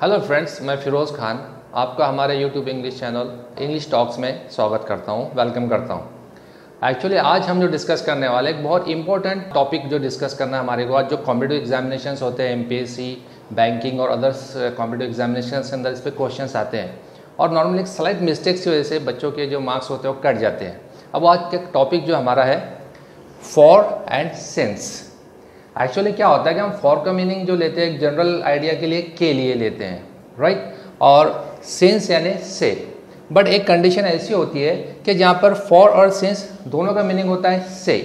Hello friends, मैं फिरोज़ खान आपका हमारे YouTube English channel English talks में स्वागत करता हूं, वेलकम करता हूं। एक्चुअली आज हम जो डिस्कस करने वाले एक बहुत इंपॉर्टेंट टॉपिक जो डिस्कस करना है हमारे को आज, जो कॉम्पिटिटिव एग्जामिनेशंस होते हैं एमपीएससी, बैंकिंग और अदर्स कॉम्पिटिटिव एग्जामिनेशंस के अंदर इस पर क्वेश्चंस आते हैं और नॉर्मली एक स्लाइट मिस्टेक्स की वजह से बच्चों के जो मार्क्स होते हैं वो कट जाते हैं। अब आज का टॉपिक जो हमारा है फॉर एंड सिंस। एक्चुअली क्या होता है कि हम फॉर का मीनिंग जो लेते हैं जनरल आइडिया के लिए लेते हैं, राइट, और सिंस यानी से। बट एक कंडीशन ऐसी होती है कि जहाँ पर फॉर और सिंस दोनों का मीनिंग होता है से,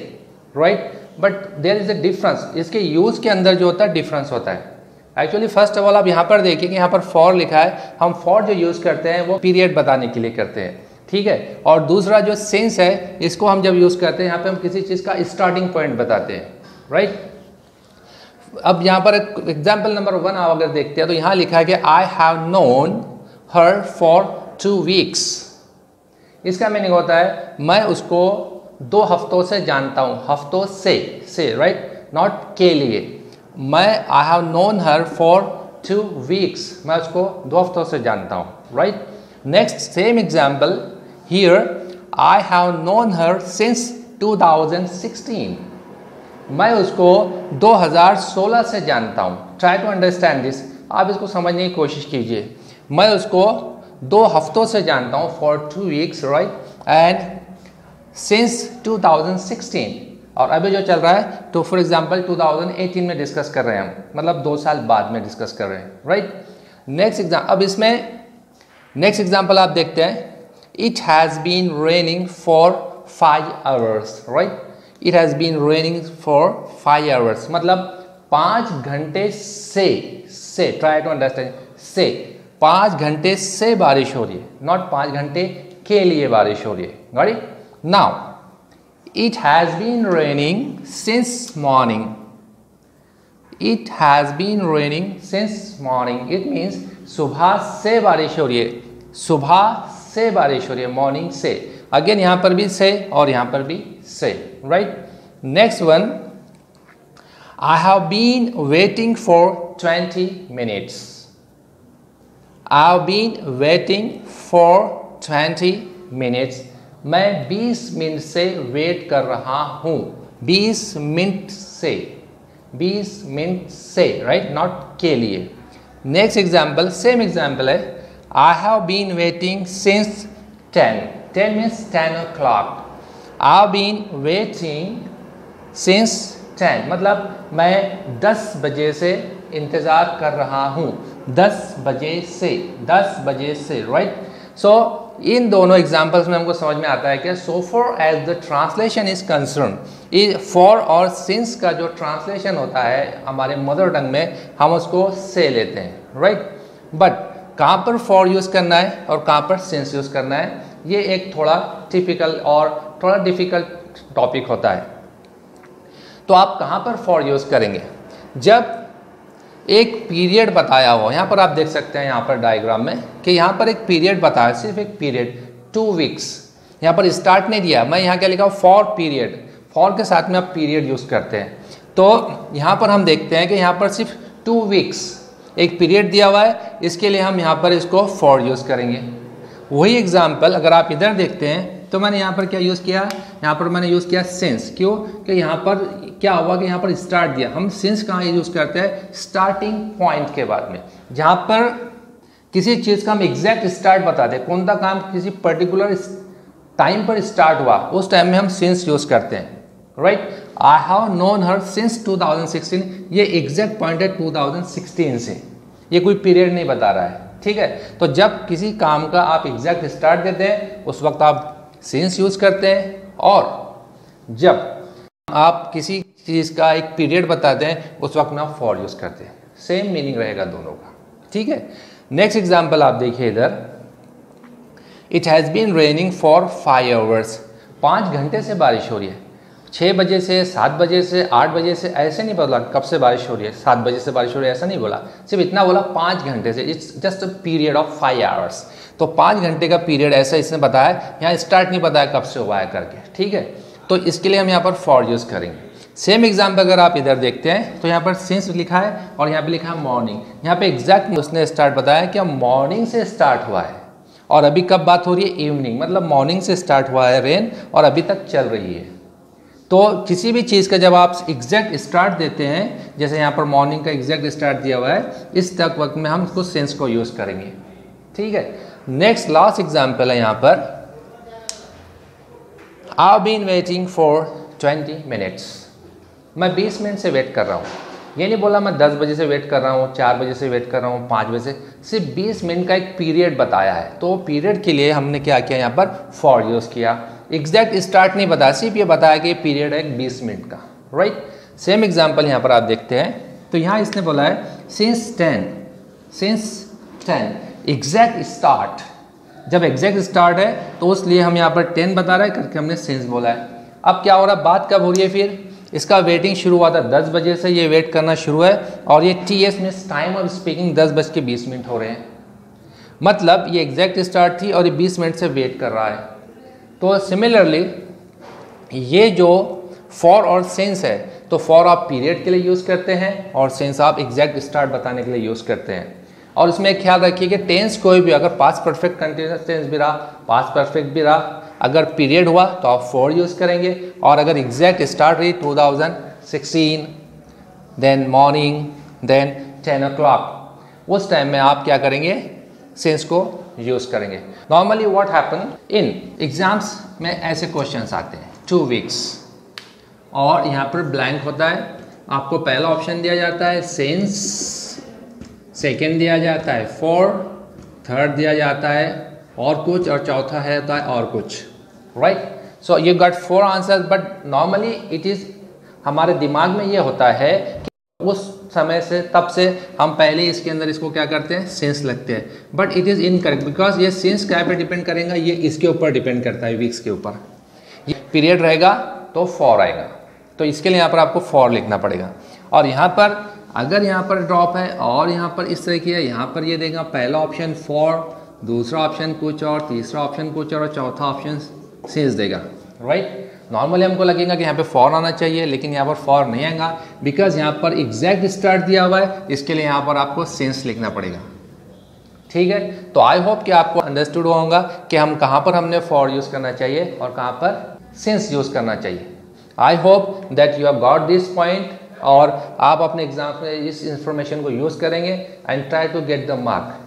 right, but there is a difference. इसके यूज़ के अंदर जो होता है डिफरेंस होता है। एक्चुअली फर्स्ट ऑफ ऑल आप यहाँ पर देखिए कि यहाँ पर फॉर लिखा है, हम फॉर जो यूज़ करते हैं वो पीरियड बताने के लिए करते हैं, ठीक है। और दूसरा जो सिंस है इसको हम जब यूज़ करते हैं यहाँ पे हम किसी चीज़ का स्टार्टिंग पॉइंट बताते हैं, राइट। अब यहाँ पर एग्जाम्पल नंबर 1 आप अगर देखते हैं तो यहाँ लिखा है कि I have known her for 2 weeks. इसका मीनिंग होता है मैं उसको 2 हफ्तों से जानता हूँ, हफ्तों से, राइट, नॉट के लिए। मैं I have known her for 2 weeks, मैं उसको 2 हफ्तों से जानता हूँ, right. Next same example here, I have known her since 2016। मैं उसको 2016 से जानता हूँ। ट्राई टू अंडरस्टैंड दिस, आप इसको समझने की कोशिश कीजिए। मैं उसको 2 हफ्तों से जानता हूँ, for 2 weeks, right, and since 2016। और अभी जो चल रहा है तो फॉर एग्जांपल 2018 में डिस्कस कर रहे हैं हम, मतलब 2 साल बाद में डिस्कस कर रहे हैं, राइट। अब इसमें नेक्स्ट एग्जाम्पल आप देखते हैं, it has been raining for 5 hours, right. It has been raining for 5 hours, मतलब 5 घंटे से ट्राई टू अंडरस्टैंड, से 5 घंटे से बारिश हो रही है, नॉट 5 घंटे के लिए बारिश हो रही है, got it. Now it has been raining since morning. It has been raining since morning, it means सुबह से बारिश हो रही है, सुबह से बारिश हो रही है, मॉर्निंग से। अगेन यहाँ पर भी से और यहाँ पर भी से, right. Next one, I have been waiting for 20 minutes. I have been waiting for 20 minutes, मैं 20 मिनट से वेट कर रहा हूँ, 20 मिनट से, 20 मिनट से, राइट, नॉट के लिए। नेक्स्ट एग्जाम्पल, सेम एग्जाम्पल है, I have been waiting since 10 means 10 o'clock. I've been waiting since 10, मतलब मैं 10 बजे से इंतज़ार कर रहा हूँ, 10 बजे से, राइट। सो इन दोनों एग्जाम्पल्स में हमको समझ में आता है कि so for as the translation is concern, for और सिंस का जो ट्रांसलेशन होता है हमारे मदर टंग में हम उसको से लेते हैं, राइट। बट कहाँ पर फॉर यूज़ करना है और कहाँ पर सिंस यूज़ करना है, ये एक थोड़ा टिपिकल और थोड़ा डिफ़िकल्ट टॉपिक होता है। तो आप कहाँ पर फॉर यूज़ करेंगे, जब एक पीरियड बताया हो। यहाँ पर आप देख सकते हैं यहाँ पर डायग्राम में कि यहाँ पर एक पीरियड बताया, सिर्फ एक पीरियड 2 वीक्स। यहाँ पर स्टार्ट नहीं दिया, मैं यहाँ क्या लिखा फॉर पीरियड, फॉर के साथ में आप पीरियड यूज़ करते हैं। तो यहाँ पर हम देखते हैं कि यहाँ पर सिर्फ 2 वीक्स एक पीरियड दिया हुआ है, इसके लिए हम यहाँ पर इसको फॉर यूज़ करेंगे। वही एग्जाम्पल अगर आप इधर देखते हैं तो मैंने यहाँ पर क्या यूज़ किया, यहाँ पर मैंने यूज़ किया सिंस। क्यों कि यहाँ पर क्या हुआ कि यहाँ पर स्टार्ट दिया। हम सिंस कहाँ यूज़ करते हैं, स्टार्टिंग पॉइंट के बाद में, जहाँ पर किसी चीज़ का हम एग्जैक्ट स्टार्ट बताते हैं, कौन सा काम किसी पर्टिकुलर टाइम पर स्टार्ट हुआ, उस टाइम में हम सिंस यूज़ करते हैं, right. I have known her since 2016, ये एग्जैक्ट पॉइंट है 2016 से, ये कोई पीरियड नहीं बता रहा है, ठीक है। तो जब किसी काम का आप एग्जैक्ट स्टार्ट देते हैं उस वक्त आप सिंस यूज़ करते हैं, और जब आप किसी चीज़ का एक पीरियड बताते हैं उस वक्त में आप फॉर यूज़ करते हैं। सेम मीनिंग रहेगा दोनों का, ठीक है। नेक्स्ट एग्जाम्पल आप देखिए इधर, it has been raining for 5 hours, 5 घंटे से बारिश हो रही है। 6 बजे से, 7 बजे से, 8 बजे से, ऐसे नहीं बोला कब से बारिश हो रही है, 7 बजे से बारिश हो रही है ऐसा नहीं बोला, सिर्फ इतना बोला 5 घंटे से। It's just a period of 5 hours. तो 5 घंटे का पीरियड ऐसा इसने बताया, यहाँ स्टार्ट नहीं बताया कब से हुआ है करके, ठीक है। तो इसके लिए हम यहाँ पर फॉर यूज़ करेंगे। सेम एग्जाम्पल अगर आप इधर देखते हैं तो यहाँ पर सिंस लिखा है और यहाँ पे लिखा है मॉर्निंग। यहाँ पे एग्जैक्ट उसने स्टार्ट बताया कि मॉर्निंग से स्टार्ट हुआ है और अभी कब बात हो रही है, इवनिंग, मतलब मॉर्निंग से स्टार्ट हुआ है रेन और अभी तक चल रही है। तो किसी भी चीज़ का जब आप एग्जैक्ट स्टार्ट देते हैं, जैसे यहाँ पर मॉर्निंग का एग्जैक्ट स्टार्ट दिया हुआ है, इस तक वक्त में हम उसको सेंस को यूज़ करेंगे। ठीक है, नेक्स्ट लास्ट एग्जाम्पल है यहाँ पर, I been waiting for 20 minutes. मैं 20 मिनट से वेट कर रहा हूँ। ये नहीं बोला मैं 10 बजे से वेट कर रहा हूँ, 4 बजे से वेट कर रहा हूँ, 5 बजे से, सिर्फ 20 मिनट का एक पीरियड बताया है। तो पीरियड के लिए हमने क्या किया, यहाँ पर फॉर यूज़ किया। एग्जैक्ट स्टार्ट नहीं बताया, सिर्फ ये बताया कि पीरियड है 20 मिनट का, राइट। सेम एग्जाम्पल यहाँ पर आप देखते हैं, तो यहाँ इसने बोला है सिंस 10 एग्जैक्ट स्टार्ट। जब एग्जैक्ट स्टार्ट है तो इसलिए हम यहाँ पर 10 बता रहे हैं करके हमने सिंस बोला है। अब क्या हो रहा है, बात कब हो रही है, फिर इसका वेटिंग शुरू हुआ था 10 बजे से, ये वेट करना शुरू है और ये TS means time of speaking 10:20 हो रहे हैं। मतलब ये एग्जैक्ट स्टार्ट थी और ये 20 मिनट से वेट कर रहा है। तो सिमिलरली ये जो फॉर और सिंस है, तो फॉर आप पीरियड के लिए यूज़ करते हैं और सिंस आप एग्जैक्ट स्टार्ट बताने के लिए यूज़ करते हैं। और इसमें एक ख्याल रखिए कि टेंस कोई भी, अगर पास्ट परफेक्ट कंटिन्यूअस टेंस भी रहा, पास्ट परफेक्ट भी रहा, अगर पीरियड हुआ तो आप फॉर यूज़ करेंगे। और अगर एग्जैक्ट स्टार्ट रही 2016, देन मॉर्निंग, देन 10 o'clock, उस टाइम में आप क्या करेंगे, सिंस को यूज़ करेंगे। Normally what happen in exams में ऐसे क्वेश्चंस आते हैं 2 weeks और यहाँ पर ब्लैंक होता है। आपको पहला ऑप्शन दिया जाता है सिंस, सेकेंड दिया जाता है फॉर, थर्ड दिया जाता है और कुछ, और चौथा है होता है और कुछ, right. So you got 4 answers, but normally it is, हमारे दिमाग में ये होता है कि उस समय से, तब से हम पहले इसके अंदर इसको क्या करते हैं, सिंस लगते हैं, but it is incorrect because ये सिंस क्या पे डिपेंड करेगा, ये इसके ऊपर डिपेंड करता है, वीक्स के ऊपर। ये पीरियड रहेगा तो फॉर आएगा, तो इसके लिए यहाँ पर आपको फॉर लिखना पड़ेगा। और यहाँ पर अगर यहाँ पर ड्रॉप है और यहाँ पर इस तरह की है, यहाँ पर ये देगा पहला ऑप्शन फॉर, दूसरा ऑप्शन कुछ और, तीसरा ऑप्शन कुछ और चौथा ऑप्शन सिंस देगा, राइट। नॉर्मली हमको लगेगा कि यहाँ पे फॉर आना चाहिए, लेकिन यहाँ पर फॉर नहीं आएगा बिकॉज यहाँ पर एग्जैक्ट स्टार्ट दिया हुआ है, इसके लिए यहाँ पर आपको सिंस लिखना पड़ेगा। ठीक है, तो आई होप कि आपको अंडरस्टूड होगा कि हम कहाँ पर हमने फॉर यूज़ करना चाहिए और कहाँ पर सिंस यूज़ करना चाहिए। I hope that you have got this point और आप अपने एग्जाम में इस इंफॉर्मेशन को यूज़ करेंगे and try to get the mark.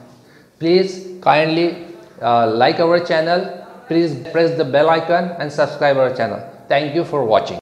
Please kindly like our channel. Please press the bell icon and subscribe our channel. Thank you for watching.